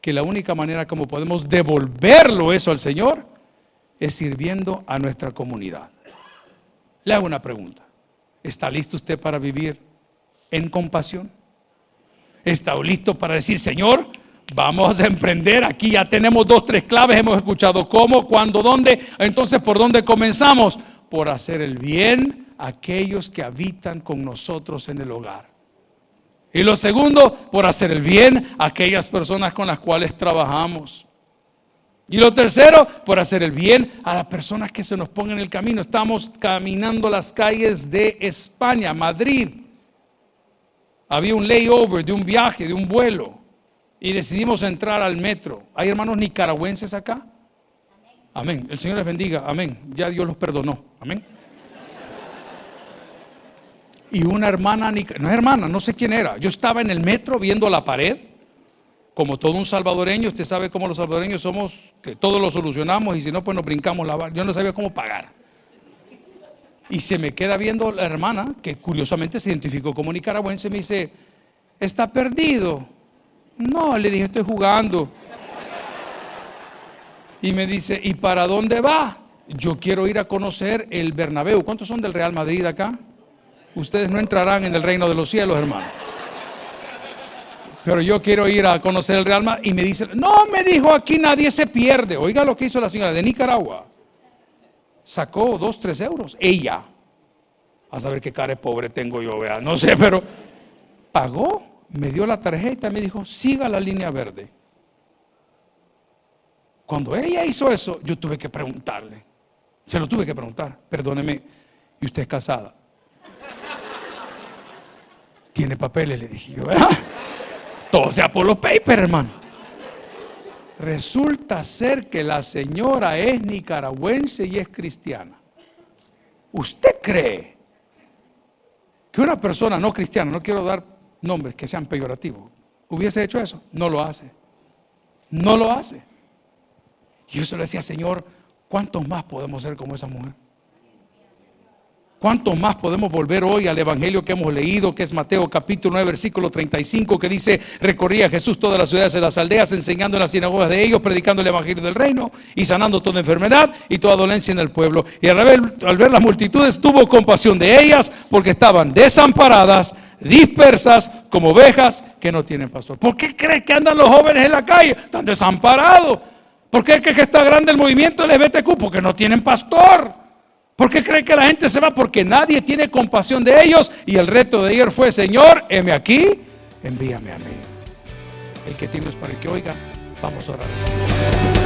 que la única manera como podemos devolverlo eso al Señor es sirviendo a nuestra comunidad. Le hago una pregunta. ¿Está listo usted para vivir en compasión? ¿Está listo para decir, Señor, vamos a emprender? Aquí ya tenemos 2, 3 claves, hemos escuchado cómo, cuándo, dónde. Entonces, ¿por dónde comenzamos? Por hacer el bien a aquellos que habitan con nosotros en el hogar. Y lo segundo, por hacer el bien a aquellas personas con las cuales trabajamos. Y lo tercero, por hacer el bien a las personas que se nos pongan en el camino. Estamos caminando las calles de España, Madrid. Había un layover de un viaje, de un vuelo. Y decidimos entrar al metro. ¿Hay hermanos nicaragüenses acá? Amén. El Señor les bendiga. Amén. Ya Dios los perdonó. Amén. Y una hermana, no es hermana, no sé quién era. Yo estaba en el metro viendo la pared. Como todo un salvadoreño, usted sabe cómo los salvadoreños somos, que todo lo solucionamos y si no, pues nos brincamos la barra. Yo no sabía cómo pagar. Y se me queda viendo la hermana, que curiosamente se identificó como nicaragüense, me dice, ¿está perdido? No, le dije, estoy jugando. Y me dice, ¿y para dónde va? Yo quiero ir a conocer el Bernabéu. ¿Cuántos son del Real Madrid acá? Ustedes no entrarán en el reino de los cielos, hermano. pero yo quiero ir a conocer el Real Madrid. Y me dice, no, me dijo, aquí nadie se pierde. Oiga lo que hizo la señora de Nicaragua. Sacó 2, 3 euros. Ella. A saber qué cara de pobre tengo yo, vea. No sé, pero pagó, me dio la tarjeta y me dijo, siga la línea verde. Cuando ella hizo eso, yo tuve que preguntarle. Se lo tuve que preguntar. Perdóneme, ¿y usted es casada? ¿Tiene papeles? Le dije yo, ¿verdad? Todo sea por los papers, hermano. Resulta ser que la señora es nicaragüense y es cristiana. ¿Usted cree que una persona no cristiana, no quiero dar nombres que sean peyorativos, hubiese hecho eso? No lo hace. No lo hace. Y yo se le decía, Señor, ¿cuántos más podemos ser como esa mujer? ¿Cuántos más podemos volver hoy al evangelio que hemos leído, que es Mateo capítulo 9, versículo 35, que dice, recorría Jesús todas las ciudades y las aldeas, enseñando en las sinagogas de ellos, predicando el evangelio del reino y sanando toda enfermedad y toda dolencia en el pueblo. Y al ver las multitudes tuvo compasión de ellas, porque estaban desamparadas, dispersas como ovejas que no tienen pastor. ¿Por qué cree que andan los jóvenes en la calle? Están desamparados. ¿Por qué cree que está grande el movimiento LGBTQ? Porque no tienen pastor. ¿Por qué cree que la gente se va? Porque nadie tiene compasión de ellos. Y el reto de ayer fue, Señor, heme aquí, envíame a mí. El que tiene es para el que oiga, vamos a orar al Señor.